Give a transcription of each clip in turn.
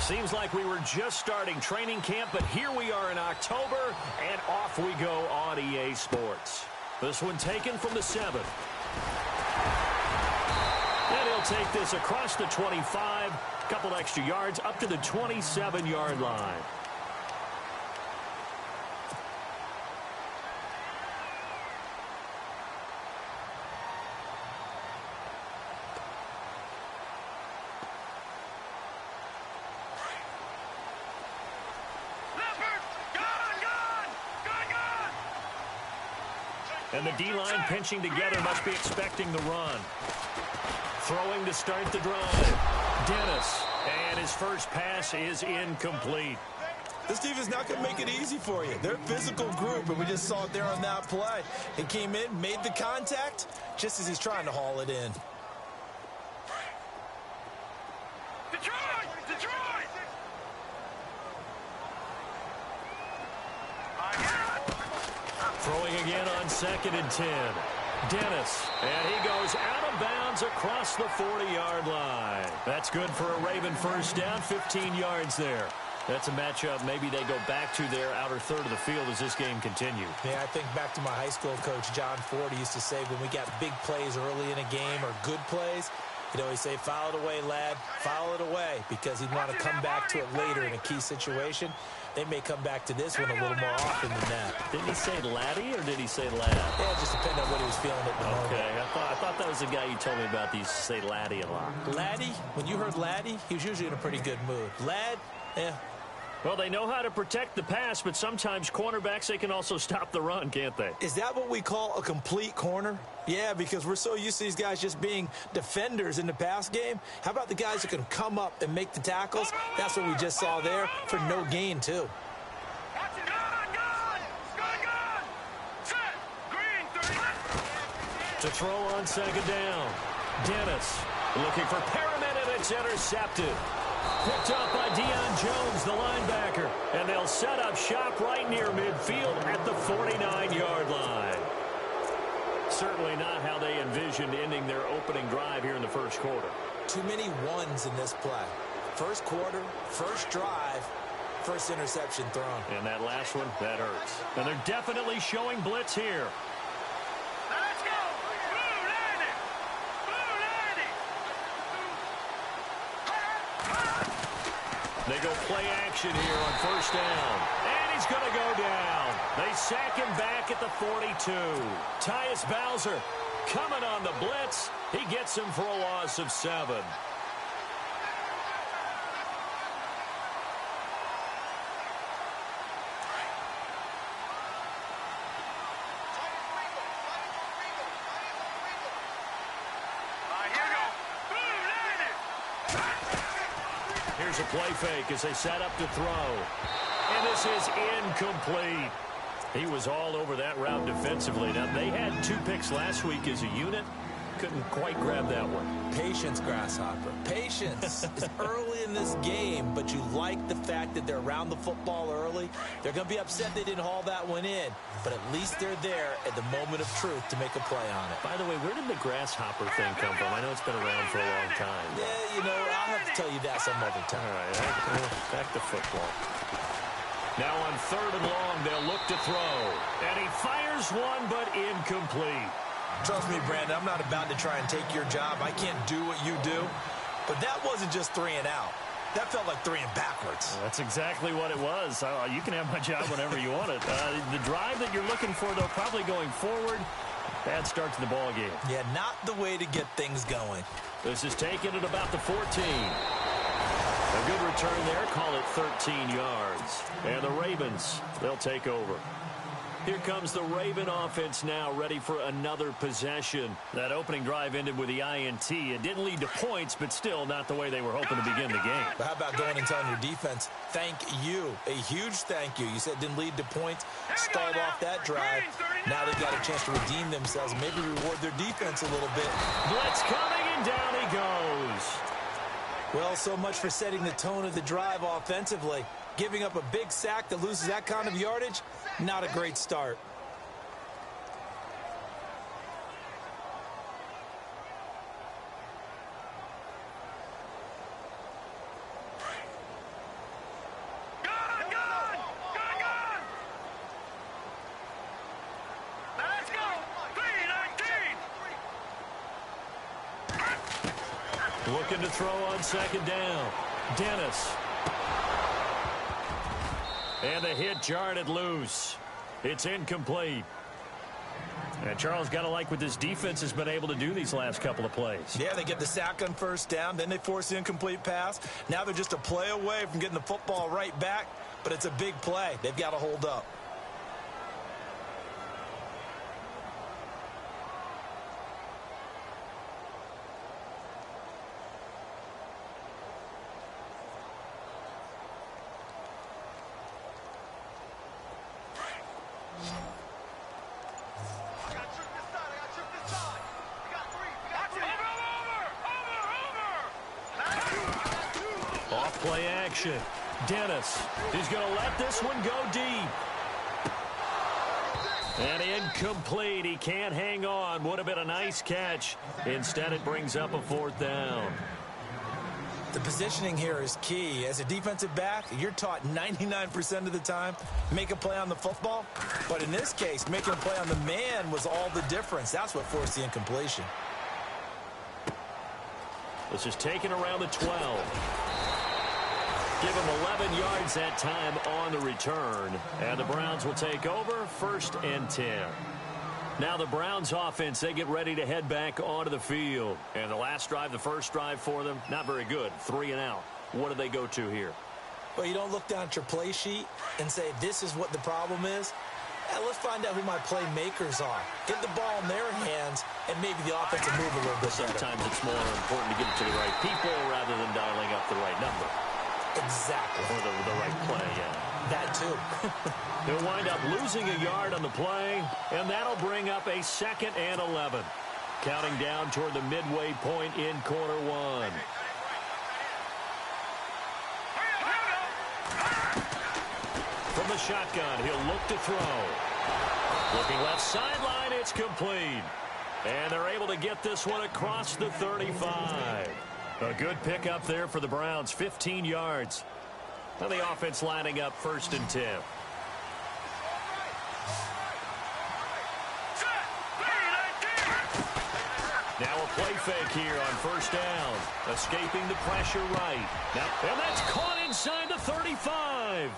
Seems like we were just starting training camp, but here we are in October, and off we go on EA Sports. This one taken from the 7. And he'll take this across the 25, a couple extra yards, up to the 27-yard line. And the D-line pinching together, must be expecting the run. Throwing to start the drive. Dennis. And his first pass is incomplete. This defense not going to make it easy for you. They're a physical group, and we just saw it there on that play. He came in, made the contact, just as he's trying to haul it in. Throwing again on 2nd and 10. Dennis, and he goes out of bounds across the 40-yard line. That's good for a Raven first down, 15 yards there. That's a matchup maybe they go back to their outer third of the field as this game continues. Yeah, I think back to my high school coach, John Ford. He used to say when we got big plays early in a game or good plays, he'd always say, foul it away, lad, foul it away, because he'd want to come back to it later in a key situation. They may come back to this one a little more often than that. Didn't he say laddie or did he say lad? Yeah, it just depended on what he was feeling at the moment. Okay, I thought that was the guy you told me about. He used to say laddie a lot. Laddie, when you heard laddie, he was usually in a pretty good mood. Lad, yeah. Well, they know how to protect the pass, but sometimes cornerbacks, they can also stop the run, can't they? Is that what we call a complete corner? Yeah, because we're so used to these guys just being defenders in the pass game. How about the guys who can come up and make the tackles? That's what we just saw there for no gain, too. To throw on 2nd down. Dennis looking for Perriman, and it's intercepted. Picked up by Deion Jones, the linebacker. And they'll set up shop right near midfield at the 49-yard line. Certainly not how they envisioned ending their opening drive here in the first quarter. Too many ones in this play. First quarter, first drive, first interception thrown. And that last one, that hurts. And they're definitely showing blitz here. Let's go! Blue landing! Blue landing! They go play action here on first down. And he's going to go down. They sack him back at the 42. Tyus Bowser coming on the blitz. He gets him for a loss of 7. Here's a play fake as they set up to throw. And this is incomplete. He was all over that route defensively. Now, they had 2 picks last week as a unit. Couldn't quite grab that one. Patience, Grasshopper. Patience. It's early in this game, but you like the fact that they're around the football early. They're going to be upset they didn't haul that one in, but at least they're there at the moment of truth to make a play on it. By the way, where did the Grasshopper thing come from? I know it's been around for a long time. Yeah, you know, I'll have to tell you that some other time. All right, back to football. Now on 3rd and long, they'll look to throw. And he fires one, but incomplete. Trust me, Brandon, I'm not about to try and take your job. I can't do what you do. But that wasn't just 3 and out. That felt like 3 and backwards. Well, that's exactly what it was. You can have my job whenever you want it. The drive that you're looking for, though, probably going forward. Bad start to the ball game. Yeah, not the way to get things going. This is taken at about the 14. A good return there. Call it 13 yards. And the Ravens, they'll take over. Here comes the Raven offense now, ready for another possession. That opening drive ended with the INT. It didn't lead to points, but still not the way they were hoping to begin the game. But how about going and telling your defense, thank you, a huge thank you. You said it didn't lead to points, stalled off that drive. Now they've got a chance to redeem themselves and maybe reward their defense a little bit. Blitz coming, and down he goes. Well, so much for setting the tone of the drive offensively. Giving up a big sack that loses that kind of yardage, not a great start. Looking to throw on second down. Dennis. And the hit jarred it loose. It's incomplete. And Charles, got to like what this defense has been able to do these last couple of plays. Yeah, they get the sack on first down, then they force the incomplete pass. Now they're just a play away from getting the football right back, but it's a big play. They've got to hold up. Play action. Dennis. He's going to let this one go deep. And incomplete. He can't hang on. Would have been a nice catch. Instead, it brings up a fourth down. The positioning here is key. As a defensive back, you're taught 99% of the time, make a play on the football. But in this case, making a play on the man was all the difference. That's what forced the incompletion. This is taken around the 12. Give him 11 yards that time on the return. And the Browns will take over 1st and 10. Now the Browns offense, they get ready to head back onto the field. And the last drive, the first drive for them, not very good. 3 and out. What do they go to here? Well, you don't look down at your play sheet and say, this is what the problem is. Let's find out who my playmakers are. Get the ball in their hands, and maybe the offense will move a little bit better. Sometimes it's more important to get it to the right people rather than dialing up the right number. Exactly. Or the right play, yeah. That too. They'll wind up losing a yard on the play, and that'll bring up a 2nd and 11. Counting down toward the midway point in quarter one. From the shotgun, he'll look to throw. Looking left sideline, it's complete. And they're able to get this one across the 35. A good pickup there for the Browns, 15 yards. Now the offense lining up 1st and 10. Now a play fake here on 1st down. Escaping the pressure right. Now, and that's caught inside the 35.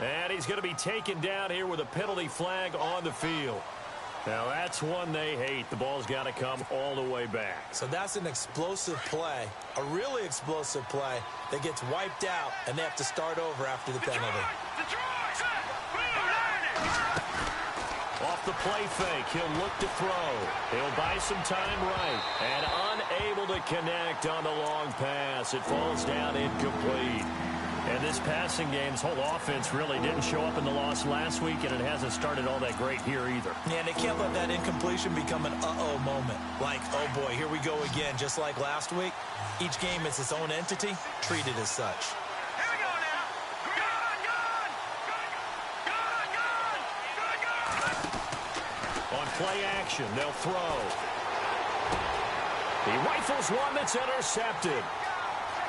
And he's going to be taken down here with a penalty flag on the field. Now, that's one they hate. The ball's got to come all the way back. So that's an explosive play, a really explosive play that gets wiped out, and they have to start over after the penalty. Off the play fake, he'll look to throw. He'll buy some time right, and unable to connect on the long pass. It falls down incomplete. And this passing game's whole offense really didn't show up in the loss last week, and it hasn't started all that great here either. Yeah, and they can't let that incompletion become an uh-oh moment. Like, oh boy, here we go again, just like last week. Each game is its own entity, treated as such. Here we go now. Good. On play action, they'll throw. He rifles one that's intercepted.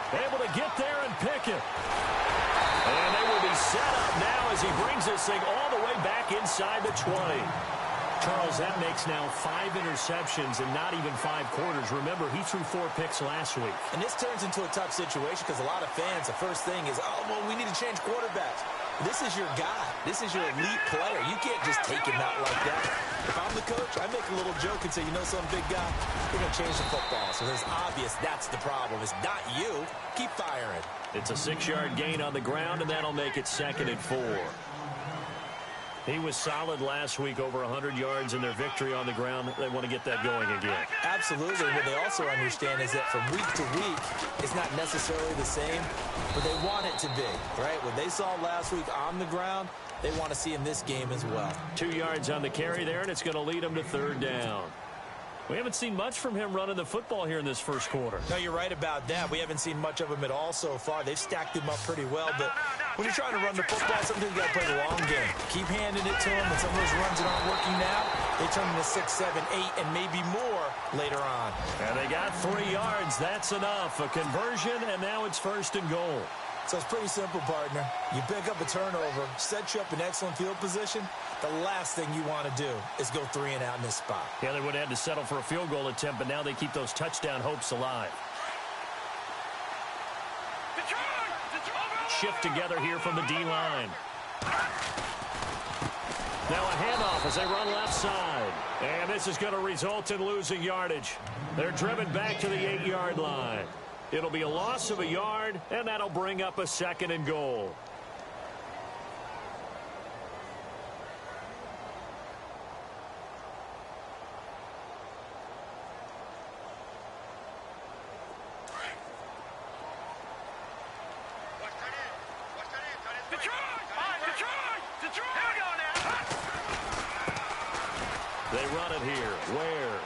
Able to get there and pick it. And they will be set up now as he brings this thing all the way back inside the 20. Charles, that makes now 5 interceptions and not even 5 quarters. Remember, he threw 4 picks last week. And this turns into a tough situation because a lot of fans, the first thing is, oh, well, we need to change quarterbacks. This is your guy. This is your elite player. You can't just take him out like that. If I'm the coach, I make a little joke and say, you know something, big guy? We're going to change the football. So it's obvious that's the problem. It's not you. Keep firing. It's a 6-yard gain on the ground, and that'll make it 2nd and 4. He was solid last week, over 100 yards in their victory on the ground. They want to get that going again. Absolutely. What they also understand is that from week to week, it's not necessarily the same, but they want it to be, right? What they saw last week on the ground, they want to see in this game as well. 2 yards on the carry there, and it's going to lead them to 3rd down. We haven't seen much from him running the football here in this first quarter. No, you're right about that. We haven't seen much of him at all so far. They've stacked him up pretty well, but when you're trying to run the football, sometimes you got to play the long game. Keep handing it to him, and some of those runs that aren't working now, they turn into 6, 7, 8, and maybe more later on. And they got 3 yards. That's enough. A conversion, and now it's 1st and goal. So it's pretty simple, partner. You pick up a turnover, set you up in excellent field position. The last thing you want to do is go 3 and out in this spot. Yeah, they would have had to settle for a field goal attempt, but now they keep those touchdown hopes alive. Shift together here from the D-line. Now a handoff as they run left side. And this is going to result in losing yardage. They're driven back to the 8-yard line. It'll be a loss of a yard, and that'll bring up a 2nd and goal. They run it here. Ware.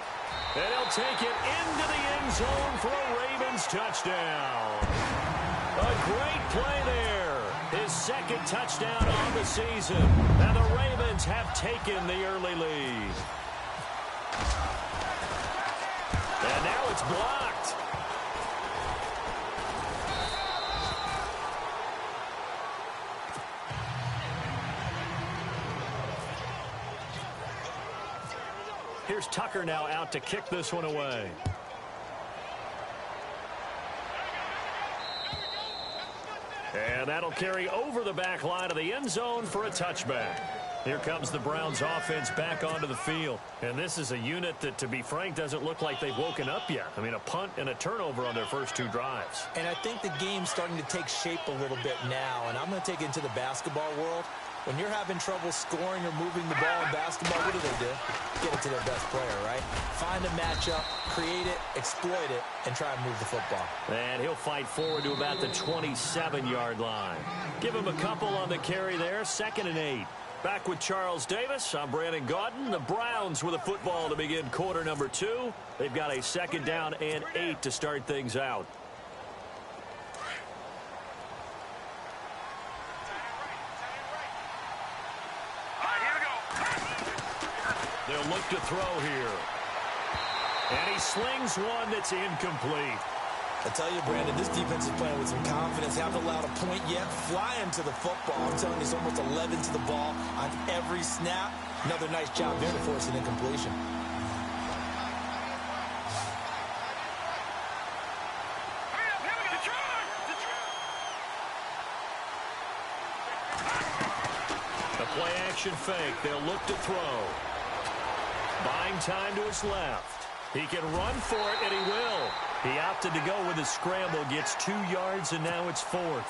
And he'll take it into the end zone for a Ravens touchdown. A great play there. His 2nd touchdown on the season. And the Ravens have taken the early lead. And now it's blocked. Here's Tucker now out to kick this one away. And that'll carry over the back line of the end zone for a touchback. Here comes the Browns offense back onto the field. And this is a unit that, to be frank, doesn't look like they've woken up yet. I mean, a punt and a turnover on their first 2 drives. And I think the game's starting to take shape a little bit now. And I'm going to take it into the basketball world. When you're having trouble scoring or moving the ball in basketball, what do? Get it to their best player, right? Find a matchup, create it, exploit it, and try and move the football. And he'll fight forward to about the 27-yard line. Give him a couple on the carry there, 2nd and 8. Back with Charles Davis, I'm Brandon Gaudin. The Browns with a football to begin quarter number 2. They've got a 2nd down and 8 to start things out. They'll look to throw here. And he slings one that's incomplete. I tell you, Brandon, this defense is playing with some confidence. They haven't allowed a point yet. Flying to the football. I'm telling you, it's almost 11 to the ball on every snap. Another nice job there to force an incompletion. A play-action fake. They'll look to throw. Buying time to his left. He can run for it, and he will. He opted to go with a scramble, gets 2 yards, and now it's 4th.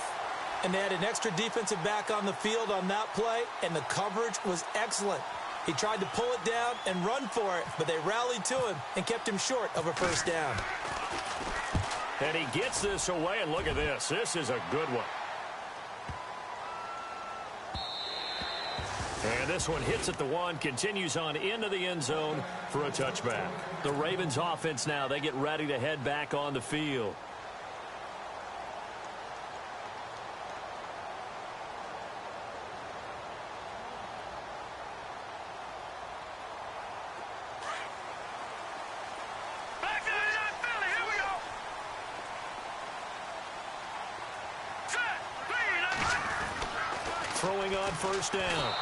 And they had an extra defensive back on the field on that play, and the coverage was excellent. He tried to pull it down and run for it, but they rallied to him and kept him short of a 1st down. And he gets this away, and look at this. This is a good one. And this one hits at the 1, continues on into the end zone for a touchback. The Ravens offense now, they get ready to head back on the field. Throwing on 1st down.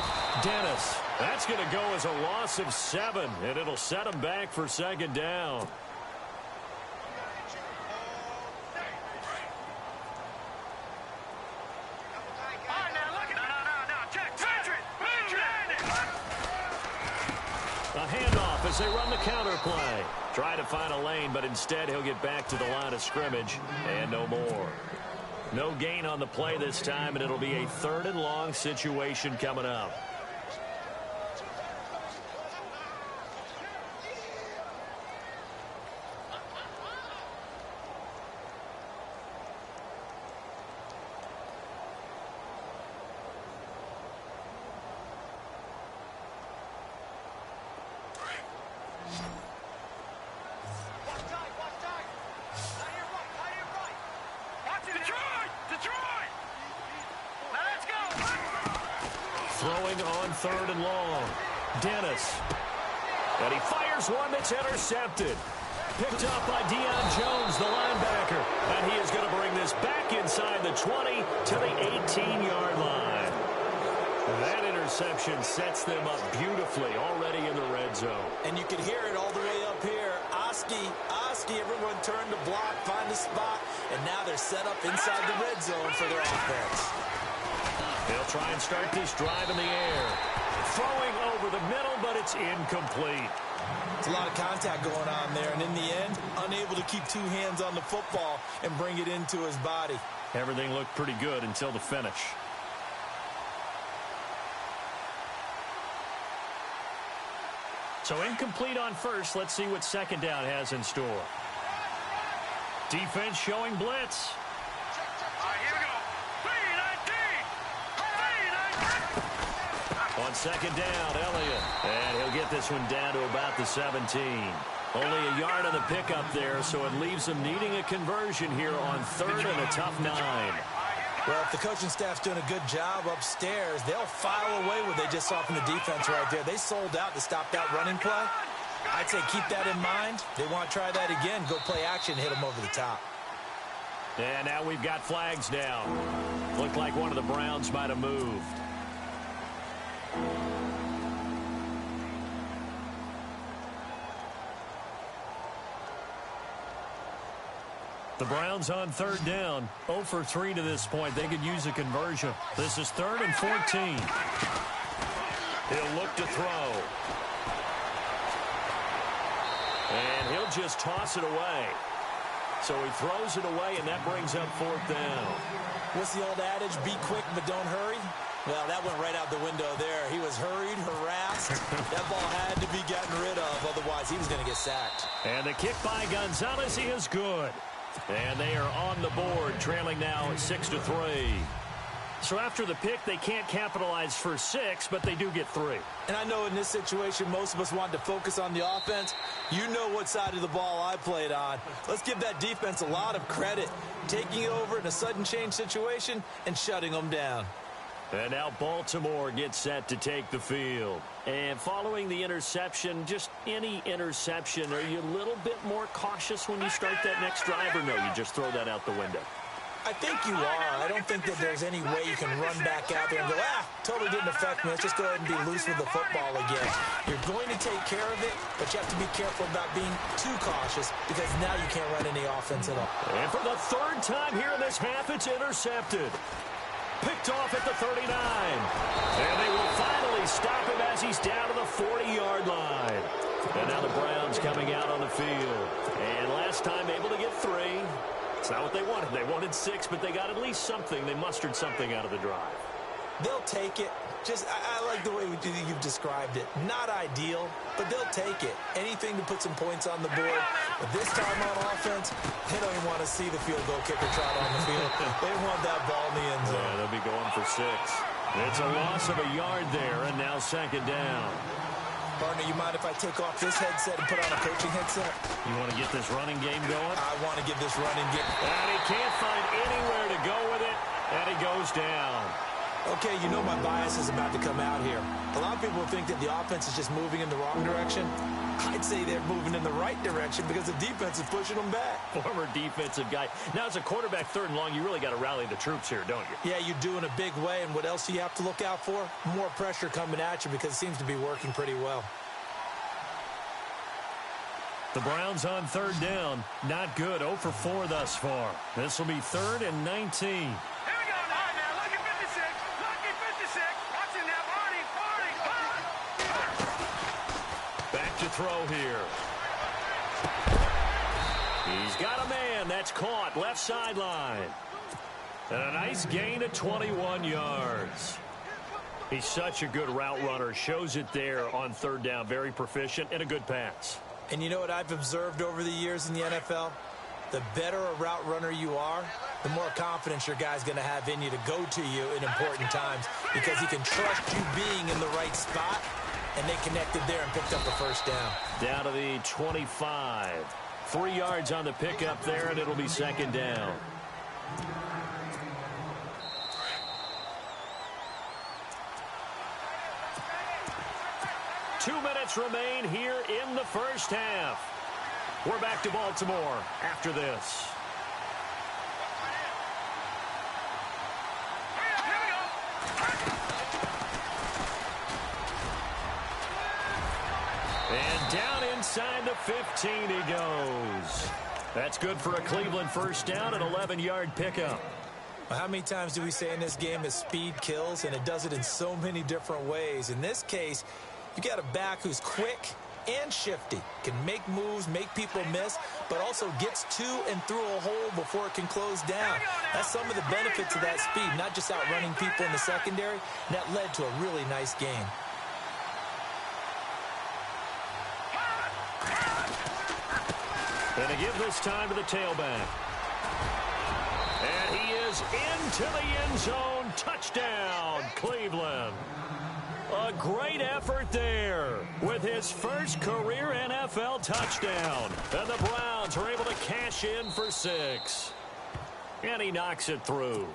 Dennis. That's going to go as a loss of 7, and it'll set him back for 2nd down. A handoff as they run the counter play. Try to find a lane, but instead he'll get back to the line of scrimmage, and no more. No gain on the play this time, and it'll be a 3rd and long situation coming up. Throwing on 3rd and long. Dennis. And he fires one that's intercepted. Picked up by Deion Jones, the linebacker. And he is going to bring this back inside the 20 to the 18-yard line. That interception sets them up beautifully already in the red zone. And you can hear it all the way up here. Oski, everyone turned to block, find a spot, and now they're set up inside the red zone for their offense. They'll try and start this drive in the air. Throwing over the middle, but it's incomplete. It's a lot of contact going on there, and in the end, unable to keep two hands on the football and bring it into his body. Everything looked pretty good until the finish. So incomplete on first. Let's see what second down has in store. Defense showing blitz. All right, here we go. 3-19. On second down, Elliott. And he'll get this one down to about the 17. Only a yard on the pickup there, so it leaves them needing a conversion here on third and a tough 9. Well, if the coaching staff's doing a good job upstairs, they'll file away what they just saw from the defense right there. They sold out to stop that running play. I'd say keep that in mind. They want to try that again. Go play action, hit them over the top. And now we've got flags down. Looked like one of the Browns might have moved. The Browns on third down. 0 for 3 to this point. They could use a conversion. This is 3rd and 14. He'll look to throw. And he'll just toss it away. So he throws it away, and that brings up 4th down. What's the old adage? Be quick, but don't hurry. Well, that went right out the window there. He was hurried, harassed. That ball had to be gotten rid of. Otherwise, he was going to get sacked. And the kick by Gonzalez is good. And they are on the board, trailing now at 6-3. So after the pick, they can't capitalize for 6, but they do get 3. And I know in this situation, most of us want to focus on the offense. You know what side of the ball I played on. Let's give that defense a lot of credit, taking it over in a sudden change situation and shutting them down. And now Baltimore gets set to take the field. And following the interception, just any interception, are you a little bit more cautious when you start that next drive, or no, you just throw that out the window? I think you are. I don't think that there's any way you can run back out there and go, totally didn't affect me. Let's just go ahead and be loose with the football again. You're going to take care of it, but you have to be careful about being too cautious because now you can't run any offense at all. And for the 3rd time here in this half, it's intercepted. Picked off at the 39. And they will finally stop him as he's down to the 40-yard line. And now the Browns coming out on the field. And last time able to get 3. It's not what they wanted. They wanted 6, but they got at least something. They mustered something out of the drive. They'll take it. I like the way you've described it. Not ideal, but they'll take it. Anything to put some points on the board. But this time on offense, they don't even want to see the field goal kicker trot on the field. They want that ball in the end zone. Yeah, they'll be going for 6. It's a loss of a yard there, and now 2nd down. Partner, you mind if I take off this headset and put on a coaching headset? You want to get this running game going? I want to get this running game. And he can't find anywhere to go with it, and he goes down. Okay, you know my bias is about to come out here. A lot of people think that the offense is just moving in the wrong direction. I'd say they're moving in the right direction because the defense is pushing them back. Former defensive guy. Now, as a quarterback 3rd and long, you really got to rally the troops here, don't you? Yeah, you do in a big way. And what else do you have to look out for? More pressure coming at you because it seems to be working pretty well. The Browns on 3rd down. Not good. 0 for 4 thus far. This will be 3rd and 19. Throw here. He's got a man. That's caught. Left sideline. And a nice gain of 21 yards. He's such a good route runner. Shows it there on 3rd down. Very proficient and a good pass. And you know what I've observed over the years in the NFL? The better a route runner you are, the more confidence your guy's going to have in you to go to you in important times because he can trust you being in the right spot. And they connected there and picked up the 1st down. Down to the 25. 3 yards on the pickup there, and it'll be 2nd down. Two minutes remain here in the first half. We're back to Baltimore after this. inside the 15 he goes. That's good for a Cleveland first down, an 11-yard pickup. Well, how many times do we say in this game that speed kills, and it does it in so many different ways. In this case, you got a back who's quick and shifty, can make moves, make people miss, but also gets to and through a hole before it can close down. That's some of the benefits of that speed, not just outrunning people in the secondary. And that led to a really nice game. And to give this time to the tailback. And he is into the end zone. Touchdown, Cleveland. A great effort there with his first career NFL touchdown. And the Browns are able to cash in for 6. And he knocks it through.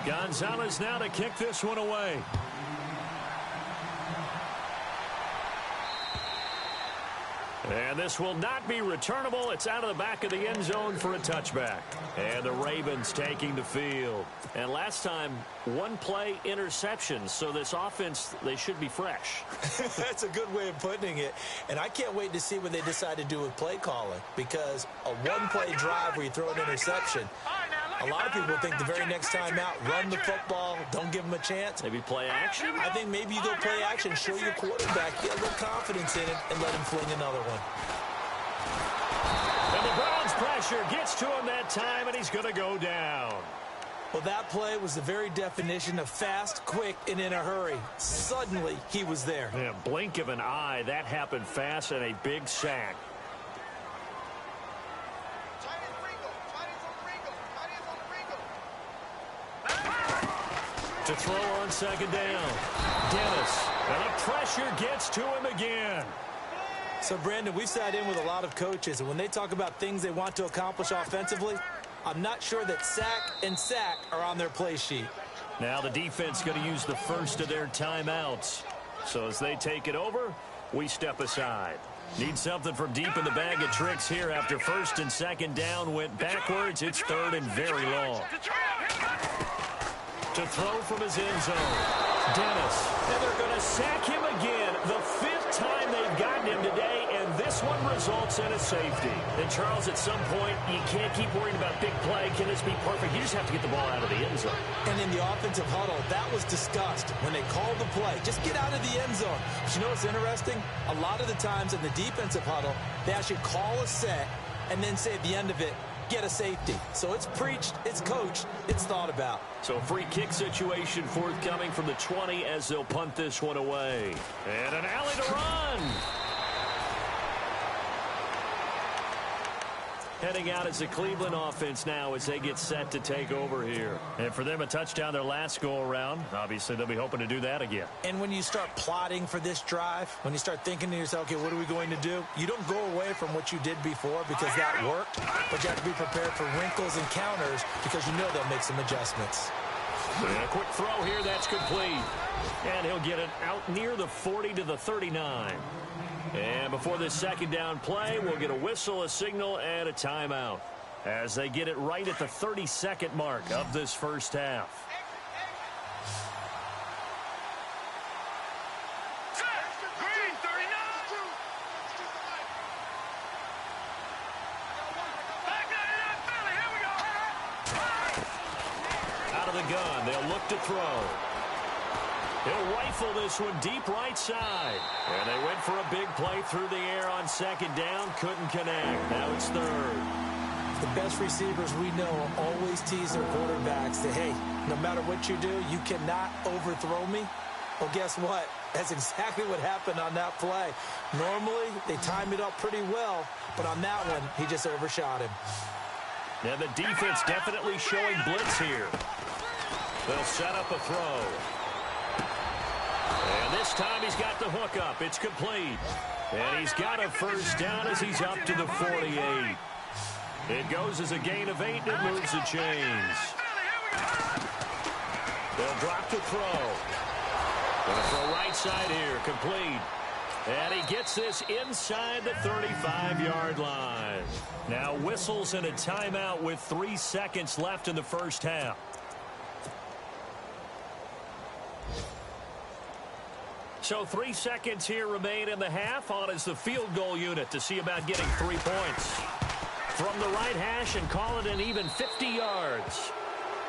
Gonzalez now to kick this one away. And this will not be returnable. It's out of the back of the end zone for a touchback. And the Ravens taking the field. And last time, one play interception. So this offense, they should be fresh. That's a good way of putting it. And I can't wait to see what they decide to do with play calling. Because a one-play drive where you throw an interception, a lot of people think the very next time out, run the football, don't give them a chance. Maybe play action? I think maybe you go play action, show your quarterback, get a little confidence in it, and let him fling another one. And the Browns pressure gets to him that time, and he's going to go down. Well, that play was the very definition of fast, quick, and in a hurry. Suddenly, he was there. Yeah, blink of an eye, that happened fast, and a big sack. To throw on second down. Dennis. And the pressure gets to him again. So, Brandon, we've sat in with a lot of coaches, and when they talk about things they want to accomplish offensively, I'm not sure that sack and sack are on their play sheet. Now the defense going to use the first of their timeouts. So as they take it over, we step aside. Need something from deep in the bag of tricks here after first and second down went backwards. It's third and very long. To throw from his end zone. Dennis. And they're going to sack him again. The 5th time they've gotten him today, and this one results in a safety. And, Charles, at some point, you can't keep worrying about big play. Can this be perfect? You just have to get the ball out of the end zone. And in the offensive huddle, that was discussed when they called the play. Just get out of the end zone. But you know what's interesting? A lot of the times in the defensive huddle, they actually call a set and then say at the end of it, get a safety. So it's preached, it's coached, it's thought about. So a free kick situation forthcoming from the 20 as they'll punt this one away. And an alley to run. Heading out as the Cleveland offense now as they get set to take over here. And for them, a touchdown their last go-around. Obviously, they'll be hoping to do that again. And when you start plotting for this drive, when you start thinking to yourself, okay, what are we going to do? You don't go away from what you did before because that worked, but you have to be prepared for wrinkles and counters because you know they'll make some adjustments. And a quick throw here, that's complete. And he'll get it out near the 40 to the 39. And before this second down play, we'll get a whistle, a signal, and a timeout as they get it right at the 32nd mark of this first half. Out of the gun, they'll look to throw. He'll rifle this one deep right side. And they went for a big play through the air on second down. Couldn't connect. Now it's third. The best receivers we know always tease their quarterbacks that, hey, no matter what you do, you cannot overthrow me. Well, guess what? That's exactly what happened on that play. Normally, they time it up pretty well, but on that one, he just overshot him. Yeah, the defense definitely showing blitz here. They'll set up a throw. And this time he's got the hook up. It's complete. And he's got a first down as he's up to the 48. It goes as a gain of 8, and it moves the chains. They'll drop the throw. Gonna throw right side here, complete. And he gets this inside the 35-yard line. Now whistles and a timeout with 3 seconds left in the first half. So 3 seconds here remain in the half. On is the field goal unit to see about getting 3 points. From the right hash and call it an even 50 yards.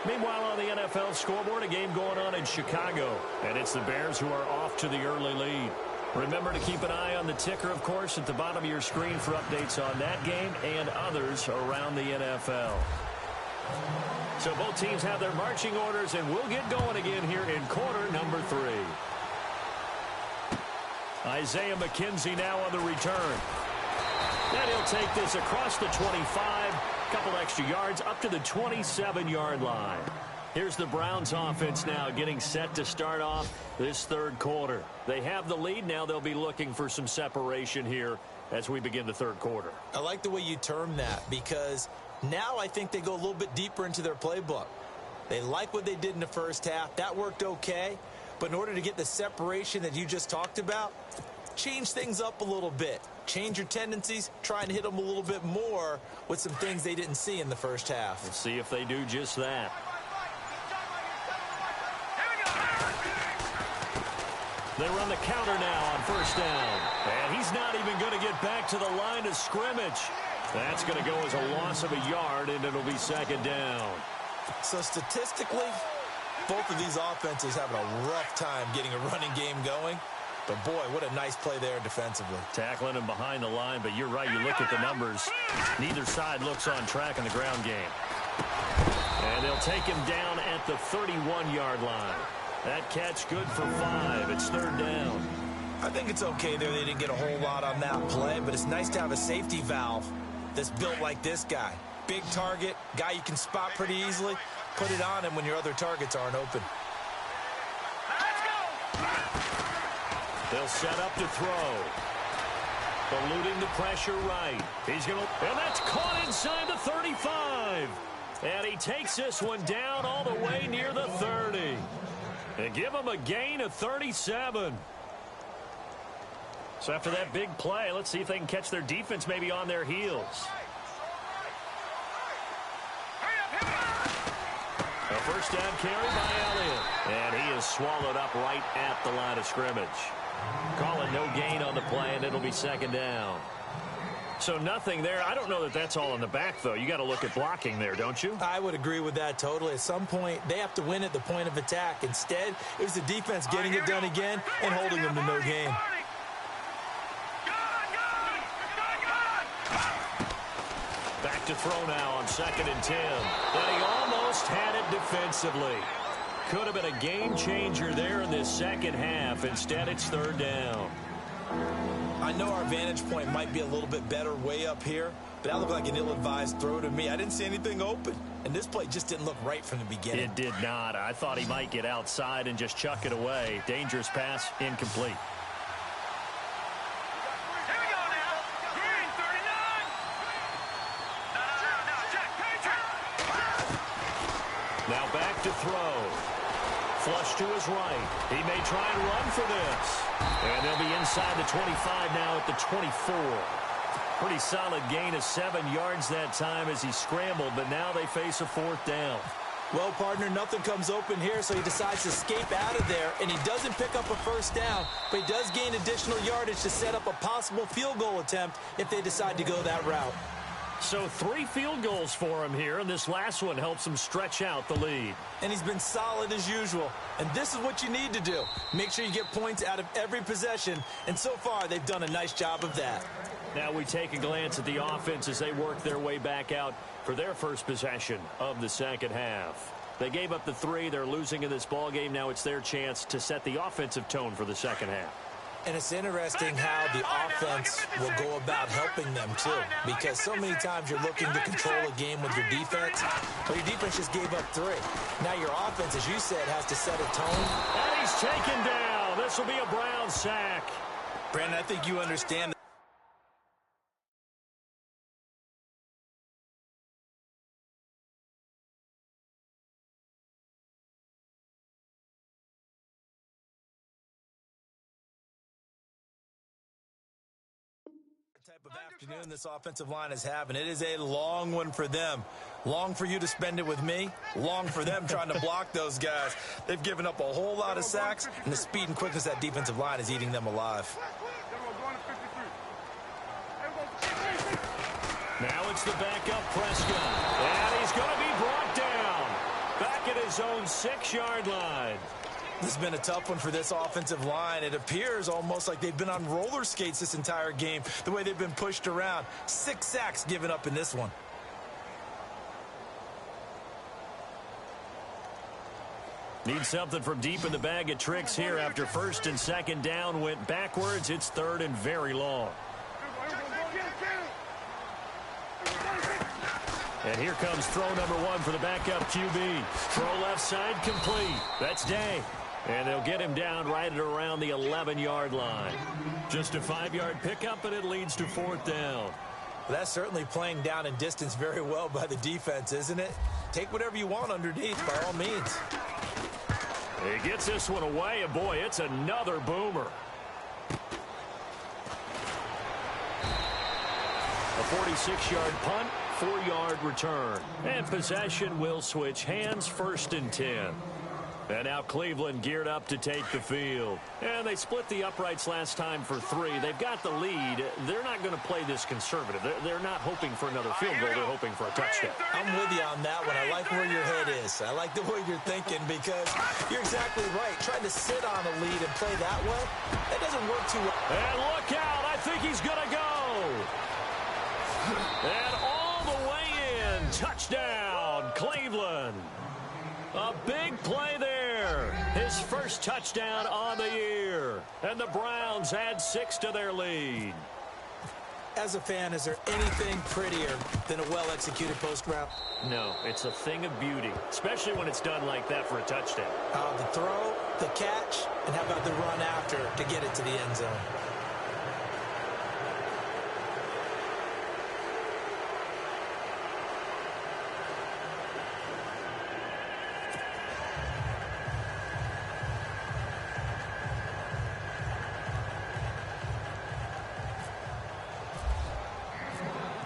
Meanwhile, on the NFL scoreboard, a game going on in Chicago. And it's the Bears who are off to the early lead. Remember to keep an eye on the ticker, of course, at the bottom of your screen for updates on that game and others around the NFL. So both teams have their marching orders, and we'll get going again here in quarter number 3. Isaiah McKenzie now on the return. And he'll take this across the 25, couple extra yards up to the 27-yard line. Here's the Browns offense now getting set to start off this third quarter. They have the lead. Now they'll be looking for some separation here as we begin the third quarter. I like the way you term that because now I think they go a little bit deeper into their playbook. They like what they did in the first half. That worked okay. But in order to get the separation that you just talked about, change things up a little bit. Change your tendencies, try and hit them a little bit more with some things they didn't see in the first half. We'll see if they do just that. They run the counter now on first down. And he's not even going to get back to the line of scrimmage. That's going to go as a loss of a yard, and it'll be second down. So statistically, both of these offenses having a rough time getting a running game going. But, boy, what a nice play there defensively. Tackling him behind the line, but you're right. You look at the numbers. Neither side looks on track in the ground game. And they'll take him down at the 31-yard line. That catch good for 5. It's third down. I think it's okay there. They didn't get a whole lot on that play, but it's nice to have a safety valve that's built like this guy. Big target, guy you can spot pretty easily. Put it on him when your other targets aren't open. They'll set up to throw. Eluding the pressure right. He's going to, and that's caught inside the 35. And he takes this one down all the way near the 30. And give him a gain of 37. So after that big play, let's see if they can catch their defense maybe on their heels. A first down carry by Elliott. And he is swallowed up right at the line of scrimmage. Call it no gain on the play, and it'll be second down. So nothing there. I don't know that that's all in the back, though. You got to look at blocking there, don't you? I would agree with that totally. At some point, they have to win at the point of attack. Instead, it was the defense getting it done again and holding them to no gain. Back to throw now on 2nd and 10. And he almost had it defensively. Could have been a game changer there in this second half. Instead, it's third down. I know our vantage point might be a little bit better way up here, but that looked like an ill-advised throw to me. I didn't see anything open, and this play just didn't look right from the beginning. It did not. I thought he might get outside and just chuck it away. Dangerous pass, incomplete. Now back to throw. Flush to his right. He may try and run for this. And they'll be inside the 25 now at the 24. Pretty solid gain of 7 yards that time as he scrambled, but now they face a fourth down. Well, partner, nothing comes open here, so he decides to escape out of there, and he doesn't pick up a first down, but he does gain additional yardage to set up a possible field goal attempt if they decide to go that route. So 3 field goals for him here, and this last one helps him stretch out the lead. And he's been solid as usual. And this is what you need to do. Make sure you get points out of every possession. And so far, they've done a nice job of that. Now we take a glance at the offense as they work their way back out for their first possession of the second half. They gave up the 3. They're losing in this ball game. Now it's their chance to set the offensive tone for the second half. And it's interesting how the offense will go about helping them, too. Because so many times you're looking to control a game with your defense, but your defense just gave up 3. Now your offense, as you said, has to set a tone. And he's taken down. This will be a Brown sack. Brandon, I think you understand that. Type of afternoon this offensive line is having. It is a long one for them. Long for you to spend it with me. Long for them trying to block those guys. They've given up a whole lot of sacks, and the speed and quickness of that defensive line is eating them alive. Now it's the backup Prescott. And he's going to be brought down. Back at his own 6-yard line. This has been a tough one for this offensive line. It appears almost like they've been on roller skates this entire game, the way they've been pushed around. 6 sacks given up in this one. Need something from deep in the bag of tricks here after 1st and 2nd down went backwards. It's 3rd and very long. And here comes throw number 1 for the backup QB. Throw left side complete. That's Day. And they'll get him down right at around the 11-yard line. Just a 5-yard pickup, and it leads to 4th down. That's certainly playing down in distance very well by the defense, isn't it? Take whatever you want underneath, by all means. He gets this one away, and boy, it's another boomer. A 46-yard punt, 4-yard return. And possession will switch hands, 1st and 10. And now Cleveland geared up to take the field. And they split the uprights last time for 3. They've got the lead. They're not going to play this conservative. They're not hoping for another field goal. They're hoping for a touchdown. I'm with you on that one. I like where your head is. I like the way you're thinking because you're exactly right. Trying to sit on a lead and play that way, that doesn't work too well. And look out. I think he's going to go. And all the way in. Touchdown, Cleveland. A big play there. His first touchdown on the year. And the Browns add 6 to their lead. As a fan, is there anything prettier than a well-executed post route? No, it's a thing of beauty, especially when it's done like that for a touchdown. The throw, the catch, and how about the run after to get it to the end zone?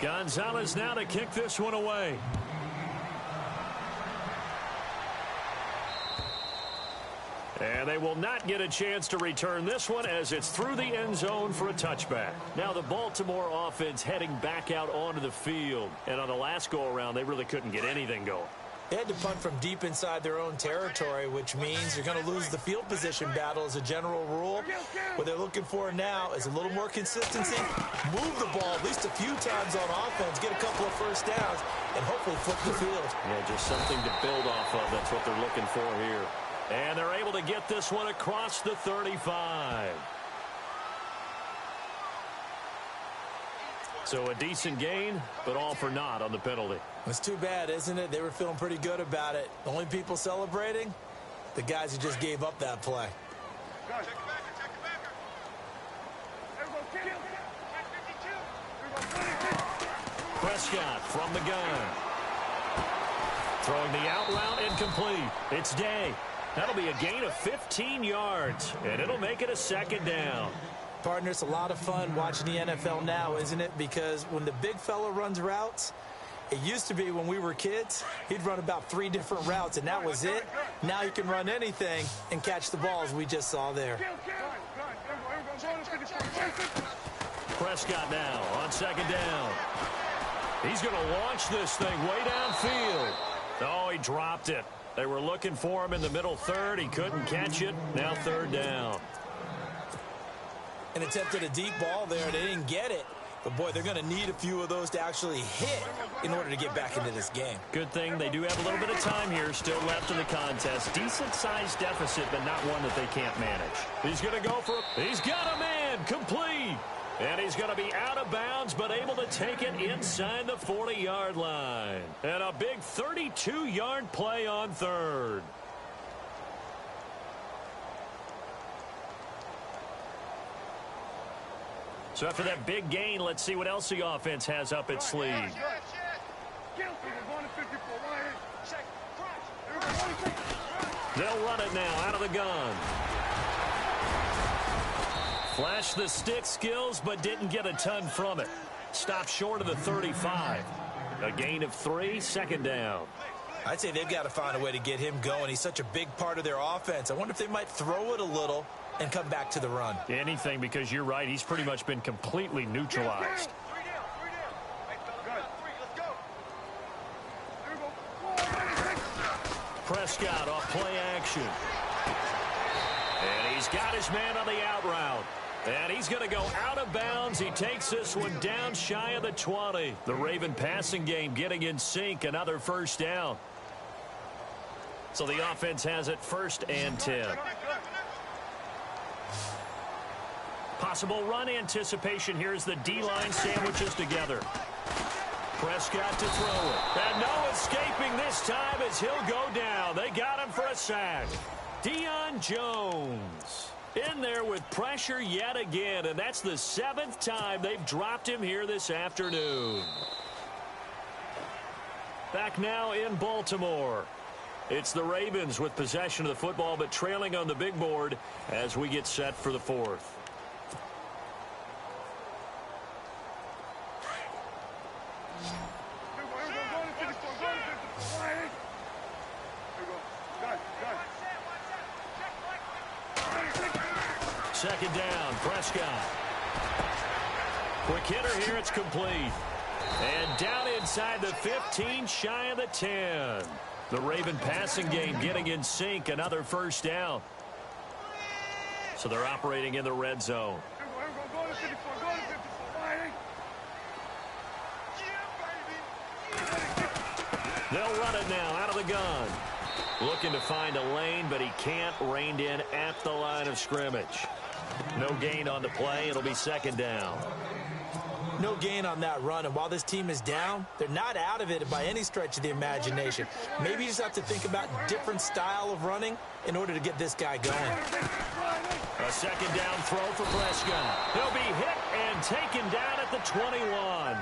Gonzalez now to kick this one away. And they will not get a chance to return this one as it's through the end zone for a touchback. Now the Baltimore offense heading back out onto the field. And on the last go-around, they really couldn't get anything going. They had to punt from deep inside their own territory, which means you're going to lose the field position battle as a general rule. What they're looking for now is a little more consistency, move the ball at least a few times on offense, get a couple of first downs, and hopefully flip the field. Yeah, just something to build off of. That's what they're looking for here. And they're able to get this one across the 35. So a decent gain, but all for naught on the penalty. It's too bad, isn't it? They were feeling pretty good about it. The only people celebrating, the guys who just gave up that play. Prescott from the gun. Throwing the out route incomplete. It's Day. That'll be a gain of 15 yards, and it'll make it a 2nd down. Partner, it's a lot of fun watching the NFL now, isn't it? Because when the big fella runs routes, it used to be when we were kids, he'd run about 3 different routes, and that was it. Now he can run anything and catch the balls we just saw there. Prescott now on 2nd down. He's going to launch this thing way downfield. Oh, he dropped it. They were looking for him in the middle 3rd. He couldn't catch it. Now 3rd down. And attempted a deep ball there. They didn't get it. But, boy, they're going to need a few of those to actually hit in order to get back into this game. Good thing they do have a little bit of time here still left in the contest. Decent-sized deficit, but not one that they can't manage. He's going to go for it. He's got a man complete. And he's going to be out of bounds, but able to take it inside the 40-yard line. And a big 32-yard play on 3rd. So after that big gain, let's see what else the offense has up its sleeve. They'll run it now out of the gun. Flashed the stick skills, but didn't get a ton from it. Stopped short of the 35. A gain of 3, second down. I'd say they've got to find a way to get him going. He's such a big part of their offense. I wonder if they might throw it a little and come back to the run. Anything, because you're right. He's pretty much been completely neutralized. Prescott off play action. And he's got his man on the out route. And he's going to go out of bounds. He takes this one down shy of the 20. The Raven passing game getting in sync. Another first down. So the offense has it 1st and 10. Possible run anticipation here as the D-line sandwiches together. Prescott to throw it. And no escaping this time as he'll go down. They got him for a sack. Deion Jones in there with pressure yet again, and that's the 7th time they've dropped him here this afternoon. Back now in Baltimore. It's the Ravens with possession of the football, but trailing on the big board as we get set for the 4th. Second down, Prescott. Quick hitter here, it's complete. And down inside the 15, shy of the 10. The Raven passing game getting in sync, another first down. So they're operating in the red zone. They'll run it now out of the gun. Looking to find a lane, but he can't. Reined in at the line of scrimmage. No gain on the play. It'll be second down. No gain on that run, and while this team is down, they're not out of it by any stretch of the imagination. Maybe you just have to think about different style of running in order to get this guy going. A second down throw for Prescott. He'll be hit and taken down at the 21.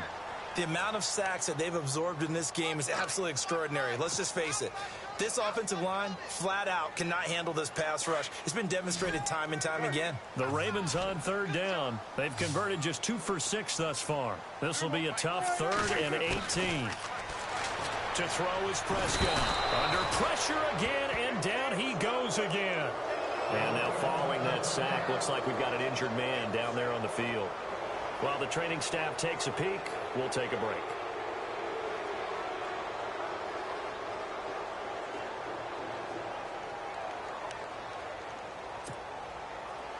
The amount of sacks that they've absorbed in this game is absolutely extraordinary. Let's just face it. This offensive line, flat out, cannot handle this pass rush. It's been demonstrated time and time again. The Ravens on third down. They've converted just 2 for 6 thus far. This will be a tough 3rd and 18. To throw is Prescott. Under pressure again, and down he goes again. And now following that sack, looks like we've got an injured man down there on the field. While the training staff takes a peek, we'll take a break.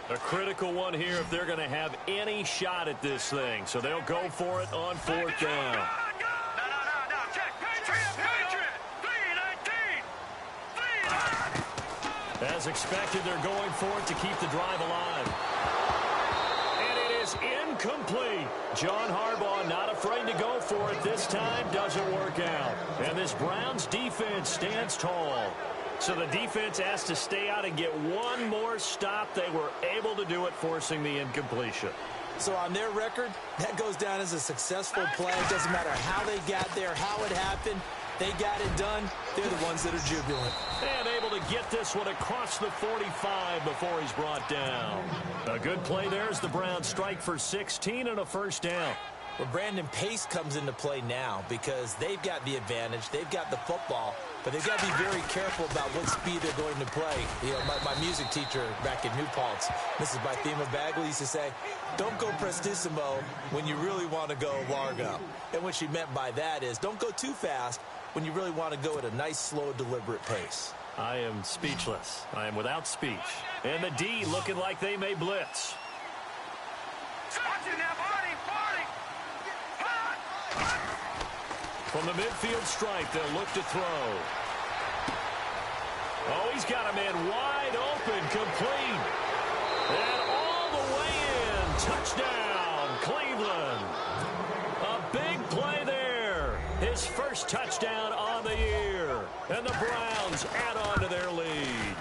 A critical one here if they're going to have any shot at this thing. So they'll go for it on 4th down. As expected, they're going for it to keep the drive alive. And it is incomplete. John Harbaugh not afraid to go for it this time. Doesn't work out. And this Browns defense stands tall. So the defense has to stay out and get one more stop. They were able to do it, forcing the incompletion. So on their record, that goes down as a successful play. It doesn't matter how they got there, how it happened. They got it done. They're the ones that are jubilant. And able to get this one across the 45 before he's brought down. A good play there as the Browns strike for 16 and a first down. Well, Brandon, pace comes into play now because they've got the advantage. They've got the football, but they've got to be very careful about what speed they're going to play. You know, my music teacher back in New Paltz, Mrs. Bythema Bagley, used to say, don't go prestissimo when you really want to go largo. And what she meant by that is don't go too fast when you really want to go at a nice, slow, deliberate pace. I am speechless. I am without speech. And the D looking like they may blitz. From the midfield stripe, they'll look to throw. Oh, he's got a man wide open, complete. And all the way in. Touchdown, Cleveland. A big play there. His first touchdown on the year. And the Browns add on to their lead.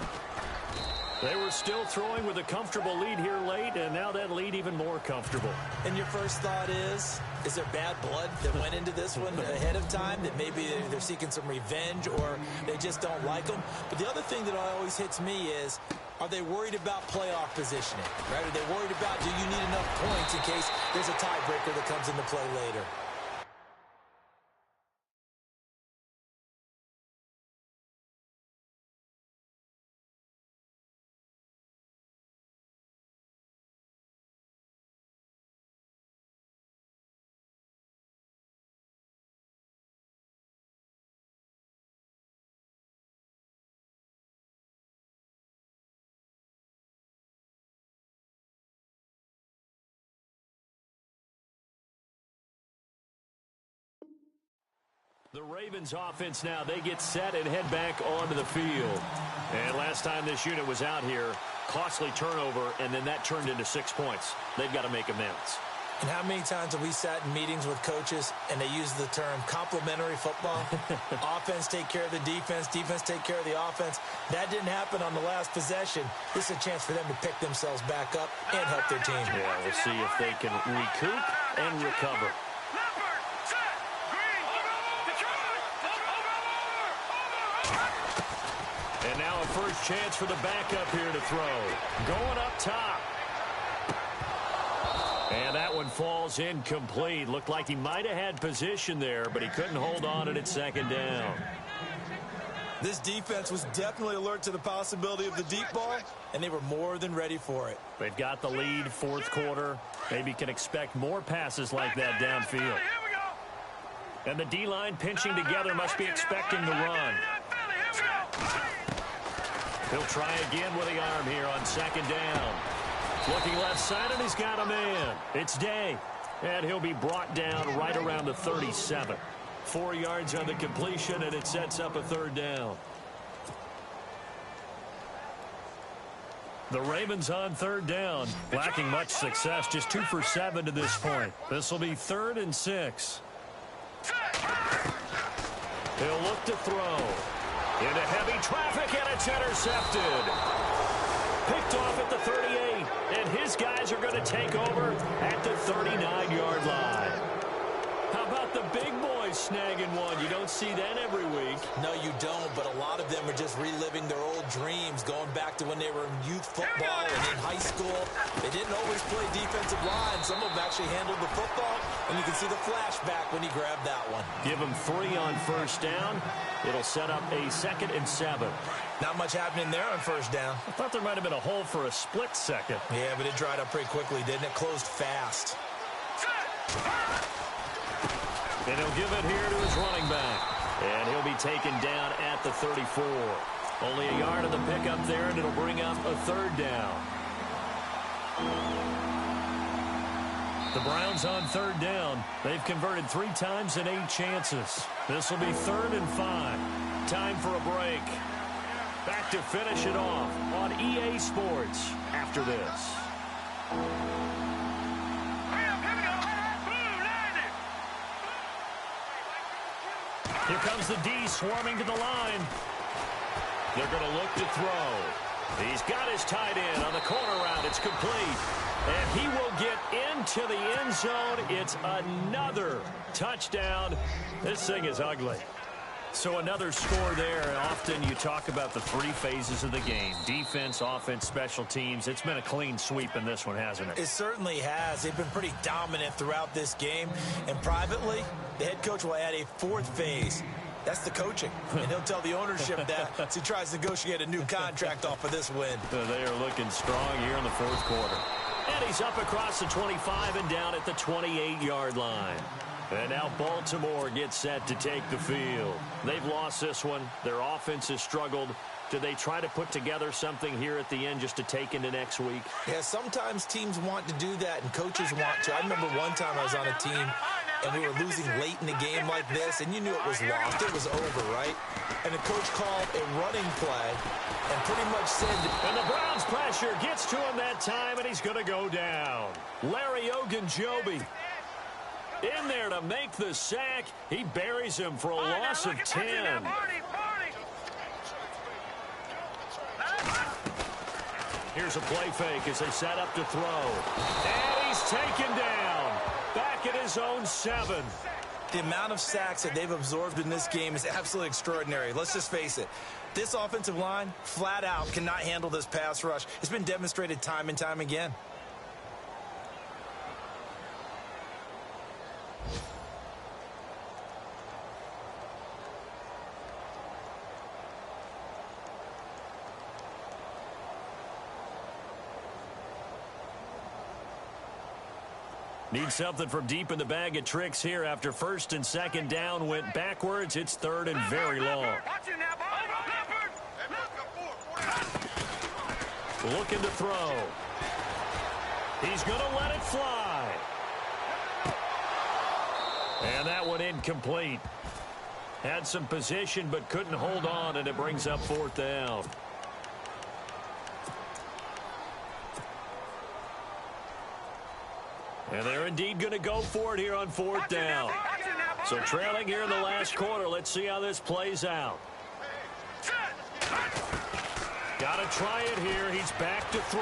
They were still throwing with a comfortable lead here late, and now that lead even more comfortable. And your first thought is there bad blood that went into this one ahead of time, that maybe they're seeking some revenge or they just don't like them? But the other thing that always hits me is Are they worried about playoff positioning? Right? Are they worried about, do you need enough points in case there's a tiebreaker that comes into play later? The Ravens offense now, they get set and head back onto the field. And last time this unit was out here, costly turnover, and then that turned into 6 points. They've got to make amends. And how many times have we sat in meetings with coaches and they use the term complementary football? Offense take care of the defense, defense take care of the offense. That didn't happen on the last possession. This is a chance for them to pick themselves back up and help their team. Yeah, we'll see if they can recoup and recover. And now a first chance for the backup here to throw. Going up top. And that one falls incomplete. Looked like he might have had position there, but he couldn't hold on it at second down. This defense was definitely alert to the possibility of the deep ball, and they were more than ready for it. They've got the lead, fourth quarter. Maybe can expect more passes like that downfield. And the D-line pinching together must be expecting the run. He'll try again with the arm here on second down. Looking left side, and he's got a man. It's Day. And he'll be brought down right around the 37. 4 yards on the completion, and it sets up a third down. The Ravens on third down, lacking much success, just 2 for 7 to this point. This will be 3rd and 6. He'll look to throw. Into heavy traffic, and it's intercepted. Picked off at the 38, and his guys are going to take over at the 39-yard line. How about the big boys snagging one? You don't see that every week. No, you don't, but a lot of them are just reliving their old dreams, going back to when they were in youth football and in high school. They didn't always play defensive line. Some of them actually handled the football, and you can see the flashback when he grabbed that one. Give him 3 on first down. It'll set up a 2nd and 7. Not much happening there on first down. I thought there might have been a hole for a split second. Yeah, but it dried up pretty quickly, didn't it? Closed fast. And he'll give it here to his running back. And he'll be taken down at the 34. Only a yard of the pickup there, and it'll bring up a third down. The Browns on third down. They've converted 3 times in 8 chances. This will be 3rd and 5. Time for a break. Back to finish it off on EA Sports after this. Here comes the D swarming to the line. They're going to look to throw. He's got his tight end on the corner route. It's complete. And he will get into the end zone. It's another touchdown. This thing is ugly. So another score there. And often you talk about the 3 phases of the game. Defense, offense, special teams. It's been a clean sweep in this one, hasn't it? It certainly has. They've been pretty dominant throughout this game. And privately, the head coach will add a 4th phase. That's the coaching. And he'll tell the ownership that as he tries to negotiate a new contract off of this win. They are looking strong here in the 4th quarter. And he's up across the 25 and down at the 28-yard line. And now Baltimore gets set to take the field. They've lost this one. Their offense has struggled. Do they try to put together something here at the end just to take into next week? Yeah, sometimes teams want to do that and coaches want to. I remember one time I was on a team and we were losing late in the game like this, and you knew it was lost. It was over, right? And the coach called a running play and pretty much said... And the Browns pressure gets to him that time, and he's going to go down. Larry Ogunjobi in there to make the sack. He buries him for a loss of 10. Here's a play fake as they set up to throw. And he's taken down. Back at his own 7. The amount of sacks that they've absorbed in this game is absolutely extraordinary. Let's just face it. This offensive line, flat out, cannot handle this pass rush. It's been demonstrated time and time again. Need something from deep in the bag of tricks here after first and second down went backwards. It's third and very long. Looking to throw. He's going to let it fly. And that one incomplete. Had some position but couldn't hold on, and it brings up fourth down. And they're indeed going to go for it here on fourth down. So trailing here in the last quarter. Let's see how this plays out. Got to try it here. He's back to throw.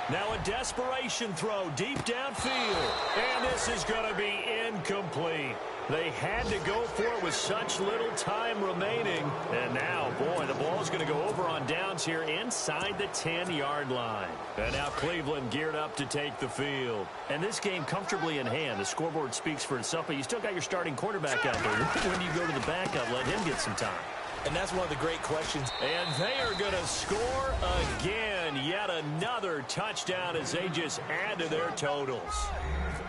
Now a desperation throw deep downfield. And this is going to be incomplete. They had to go for it with such little time remaining. And now, boy, the ball's going to go over on downs here inside the 10-yard line. And now Cleveland geared up to take the field. And this game comfortably in hand. The scoreboard speaks for itself, but you still got your starting quarterback out there. When you go to the backup, let him get some time. And that's one of the great questions. And they are going to score again. Yet another touchdown as they just add to their totals.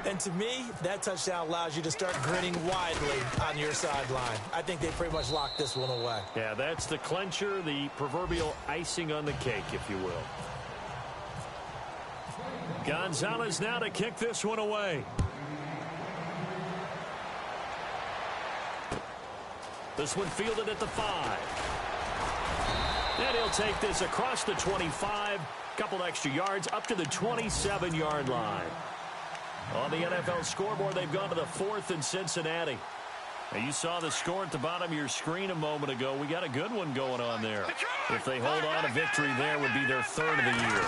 And to me, that touchdown allows you to start grinning widely on your sideline. I think they pretty much locked this one away. Yeah, that's the clincher, the proverbial icing on the cake, if you will. Gonzalez now to kick this one away. This one fielded at the 5. And he'll take this across the 25. Couple extra yards up to the 27-yard line. On the NFL scoreboard, they've gone to the 4th in Cincinnati. Now, you saw the score at the bottom of your screen a moment ago. We got a good one going on there. If they hold on, a victory there would be their 3rd of the year.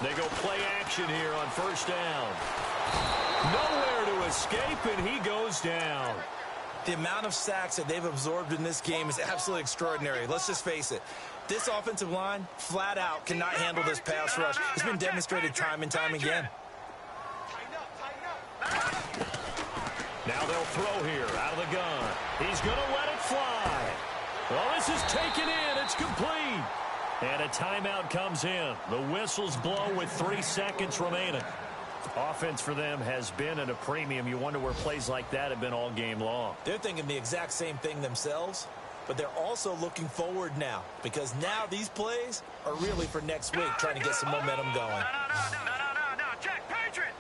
They go play action here on first down. Nowhere to escape, and he goes down. The amount of sacks that they've absorbed in this game is absolutely extraordinary. Let's just face it. This offensive line, flat out, cannot handle this pass rush. It's been demonstrated time and time again. Now they'll throw here out of the gun. He's going to let it fly. Well, this is taken in. It's complete. And a timeout comes in. The whistles blow with 3 seconds remaining. Offense for them has been at a premium. You wonder where plays like that have been all game long. They're thinking the exact same thing themselves, but they're also looking forward now because now these plays are really for next week, trying to get some momentum going. No. Check. Patriot.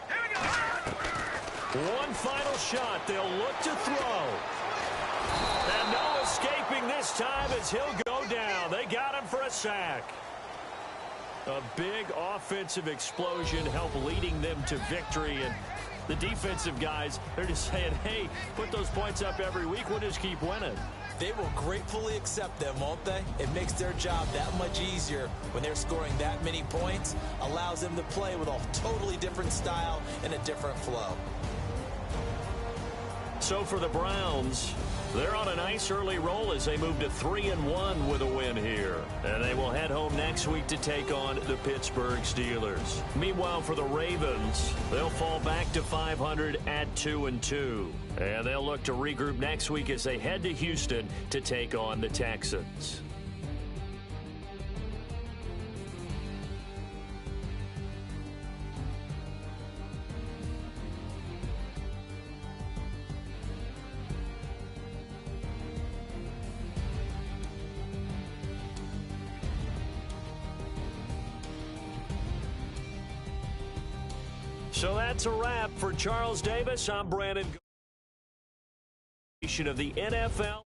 Here we go. One final shot. They'll look to throw. And no escaping this time as he'll go down. They got him for a sack. A big offensive explosion helped leading them to victory. And the defensive guys, they're just saying, hey, put those points up every week. We'll just keep winning. They will gratefully accept them, won't they? It makes their job that much easier when they're scoring that many points. Allows them to play with a totally different style and a different flow. So for the Browns, they're on a nice early roll as they move to 3-1 with a win here. And they will head home next week to take on the Pittsburgh Steelers. Meanwhile, for the Ravens, they'll fall back to 500 at 2-2. And they'll look to regroup next week as they head to Houston to take on the Texans. So that's a wrap for Charles Davis. I'm Brandon of the NFL.